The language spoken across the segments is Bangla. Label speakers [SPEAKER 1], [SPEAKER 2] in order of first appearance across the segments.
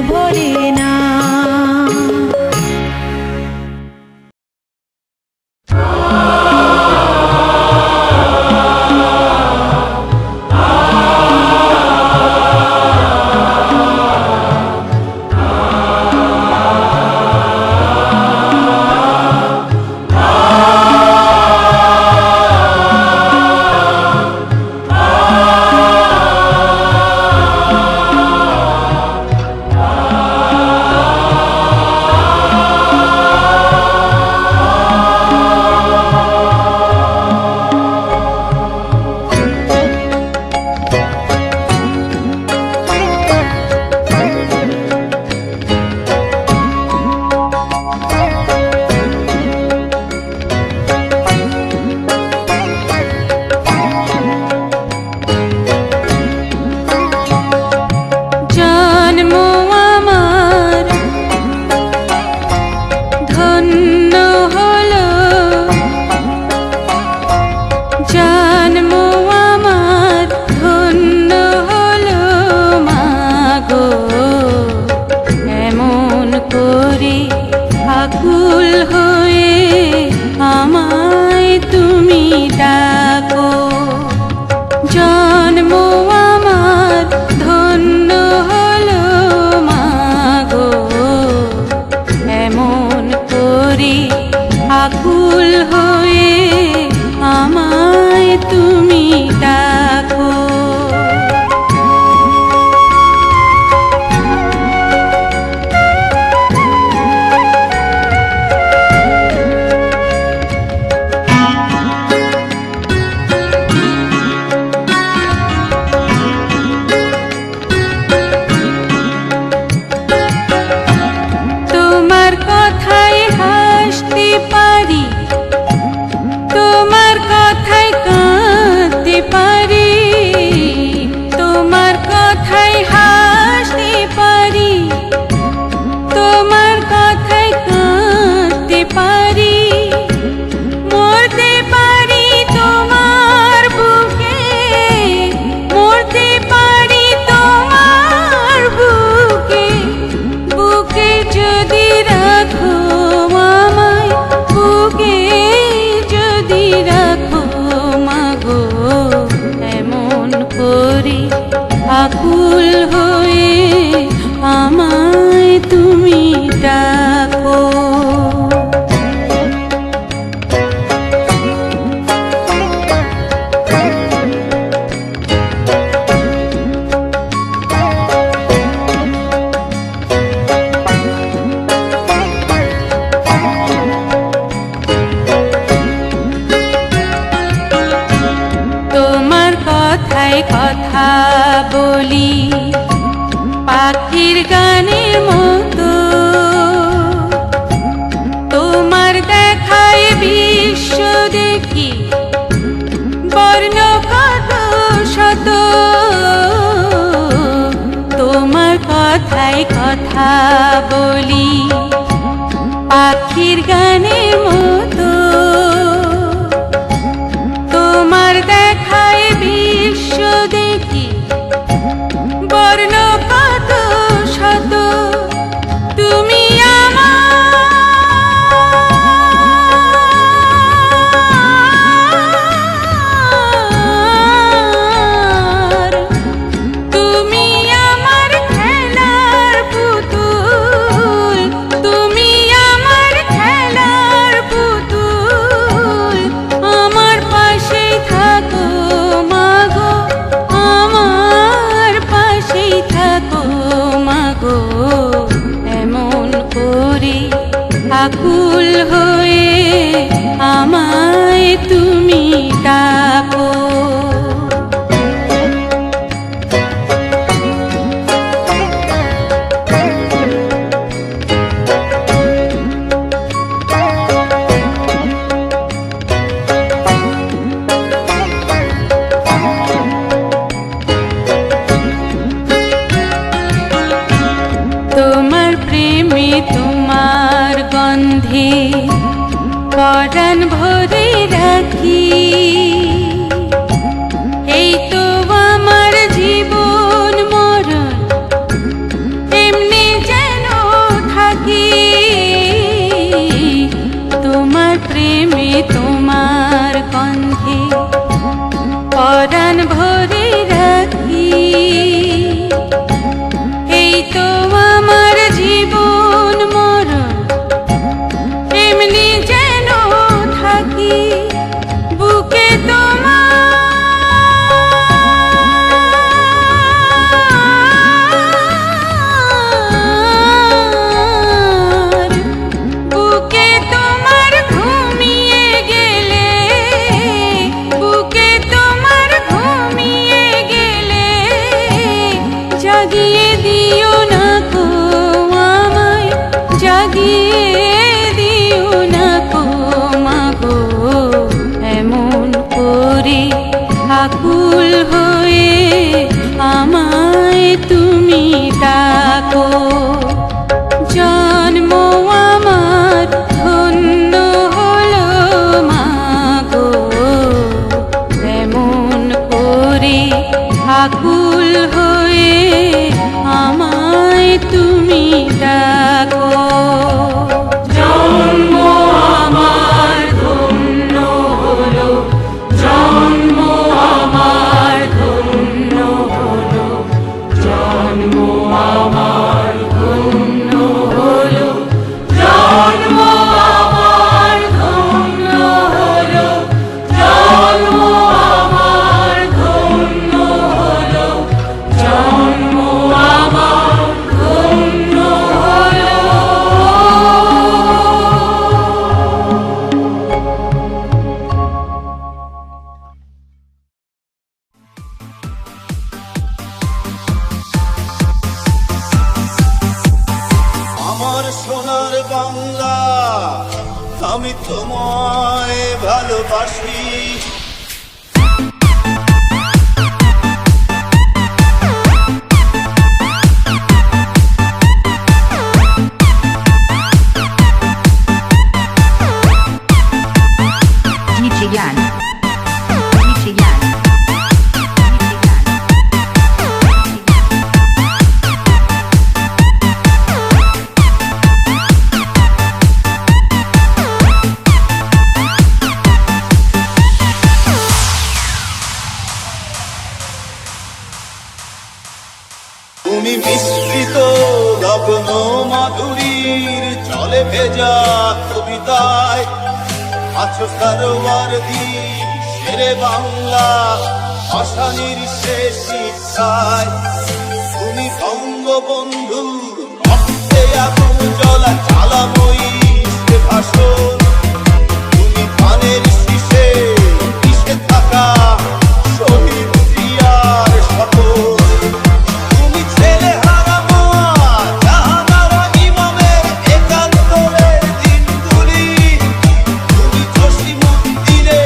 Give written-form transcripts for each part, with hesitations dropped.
[SPEAKER 1] ভরে না।
[SPEAKER 2] আকুল হয়ে আমায় তুমি ডাকো। তোমার কথায় হাসতে পারি, তোমার কথায় কাঁদতে পারি, তোমার কথায় হাসতে পারি, তোমার কথায় কাঁদতে পারি, মরতে পারি তোমার বুকে, মরতে পারি তোমার বুকে, বুকে যদি রাখো আমায়, বুকে যদি রাখো মাগো, এমন করে আকুল হয়ে আমায় তুমি ডাকো। তোমার কথায় কথা বলি পাখির গানের মতো, তোমার দেখায় বিশ্ব দেখি বর্ণ কত শত, তোমার কথায় কথা বলি পাখির গানের মতো, তোমার দেখায় বিশ্ব দেখি বর্ণ কত শত, তুমি আমার, তুমি আমার খেলার পুতুল, তুমি আমার খেলার পুতুল, আমার পাশেই থাকো মাগো, আমার পাশেই থাকো মাগো, এমন করে আকুল হয়ে আমায় তুমি ডাকো। তোমার প্রেমে তোমার গন্ধে পরাণ ভরে রাখি। এই তো আমার জীবন মরণ এমনি যেন থাকি, বুকে বুকে তোমার ঘুমিয়ে গেলে, বুকে তোমার ঘুমিয়ে গেলে জাগিয়ে দিও না কো আমায়, জাগিয়ে দিও না কো মাগো। এমন করে আকুল হয়ে আমায় তুমি ডাকো। জন্ম আমার ধন্য হলো মাগো, এমন করে আকুল হয়ে আমায় তুমি ডাকো। জন্ম আমার ধন্য হলো, জন্ম আমার ধন্য হলো, জন্ম আমার ধন্য হলো, জন্ম আমার ধন্য হলো, জন্ম আমার ধন্য হলো, জন্ম আমার ধন্য হলো।
[SPEAKER 1] আমার সোনার বাংলা, আমি তোমায় ভালোবাসি।
[SPEAKER 3] DJ Yan. DJ Yan.
[SPEAKER 1] তুমি মিশ্রিত লগ্ন মাধুরীর জলে ভেজা কবিতায় আছো সরোয়ারদি শেরে বাংলা ভাষানির শেষ ইচ্ছায়। তুমি বঙ্গবন্ধুর রক্তে আগুন জ্বলা জ্বালাময়ী সে ভাষণ। তুমি ধানের শীষে মিশে থাকা শহীদ জিয়ার শপথ। তুমি ছেলে হারা মা জাহানারা ইমামের একাত্তরের দিনগুলি। তুমি জসিমুদ্দিনে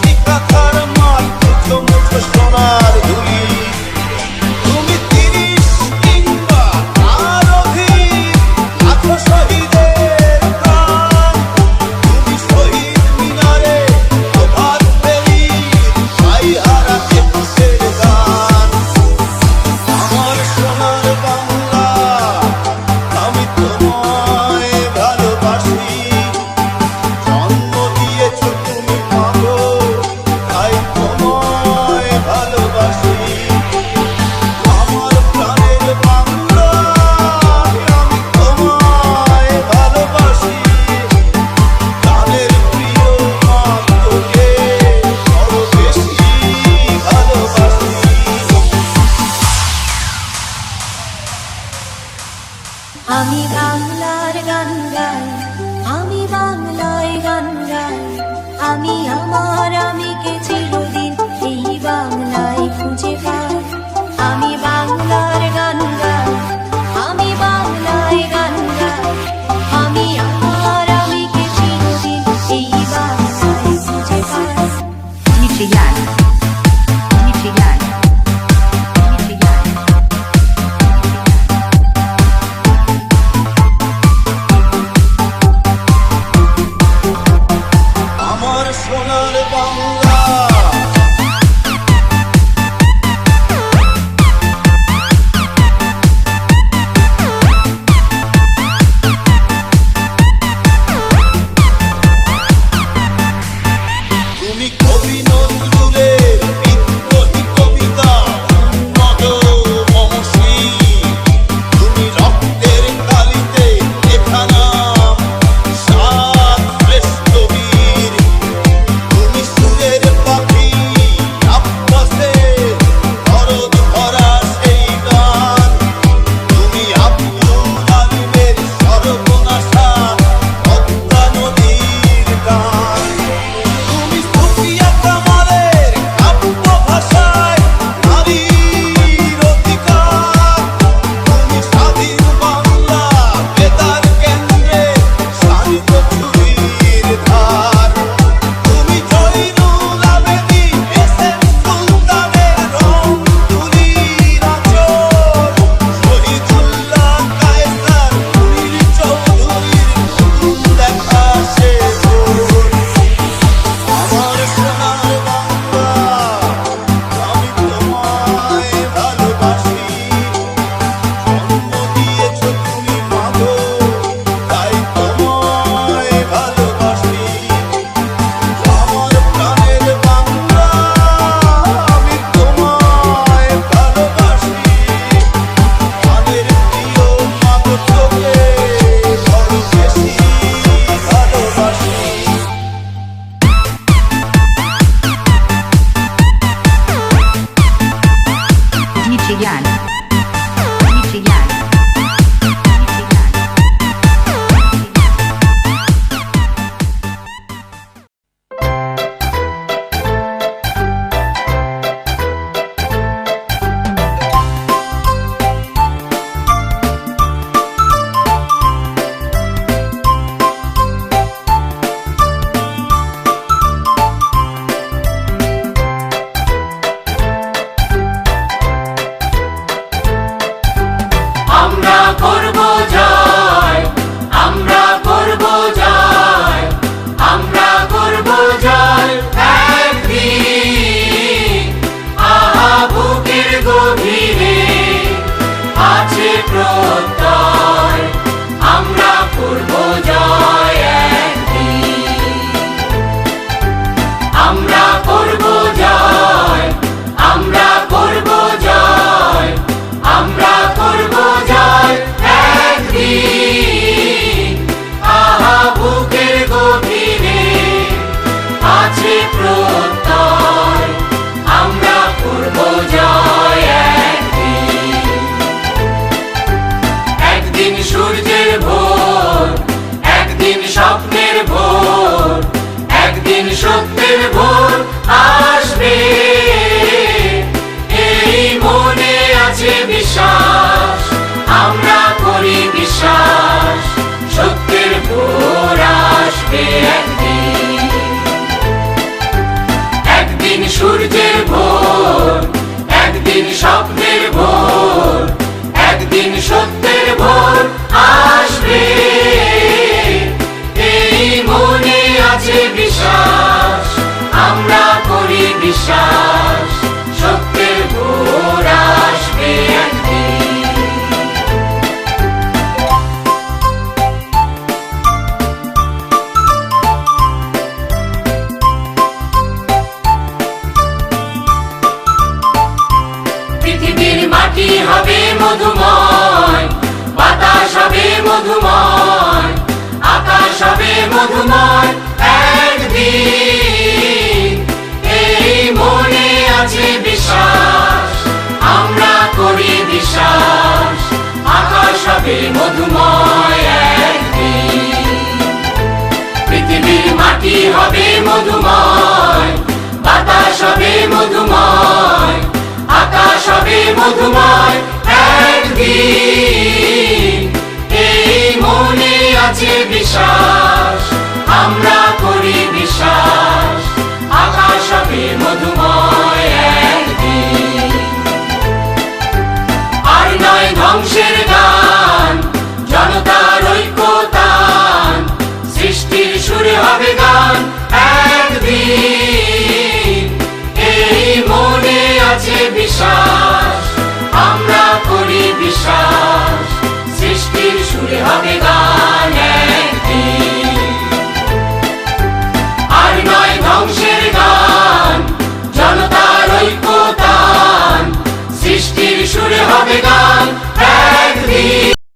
[SPEAKER 1] শিক্ষার মাঠ মুছো মুছো সোনার ধুলি। তুমি ৩০ কিংবা তার অধিক লাখো শহীদের প্রাণ। তুমি শহীদ মিনারে প্রভাত ফেরি ভাই হারা একুশের গান। আমার সোনার বাংলা, আমি তোমায় ভালোবাসি। জন্ম দিয়েছ তুমি মাগো, তাই তোমায় ভালোবাসি। আমার প্রাণের বাংলা, আমি তোমায় ভালোবাসি। প্রাণের প্রিয় মা তোকে বড় বেশি ভালোবাসি।
[SPEAKER 4] আমি বাংলার গান গাই, আমি বাংলায় গান গাই। আমি আমার আমিকে চিরদিন এই বাংলায় খুঁজে পাই। আমি বাংলার গান গাই, আমি বাংলায় গান গাই। আমি আমার আমিকে চিরদিন এই বাংলায় খুঁজে পাই।
[SPEAKER 3] DJ Yan. DJ Yan. DJ Yan.
[SPEAKER 1] আমার সোনার বাংলা,
[SPEAKER 2] একদিন সূর্যের ভোর, একদিন স্বপ্নের ভোর, একদিন সত্যের ভোর আসবে, এই মনে আছে বিশ্বাস, আমরা করি বিশ্বাস, সত্যের ভোর আসবে একদিন। একদিন সূর্যের ভোর, একদিন স্বপ্নের ভোর, একদিন সত্যের ভোর আসবে, এই মনে আছে বিশ্বাস, আমরা করি বিশ্বাস, সত্যের ভোর আসবে একদিন। পৃথিবীর মাটি হবে মধুময়, বাতাস হবে মধুময়, আকাশ হবে মধুময় একদিন, এই মনে আছে বিশ্বাস, আমরা করি বিশ্বাস, আকাশ হবে মধুময় একদিন। পৃথিবীর মাটি হবে মধুময়, বাতাস হবে মধুময়, আকাশ হবে মধুময় একদিন, এই মনে আছে বিশ্বাস,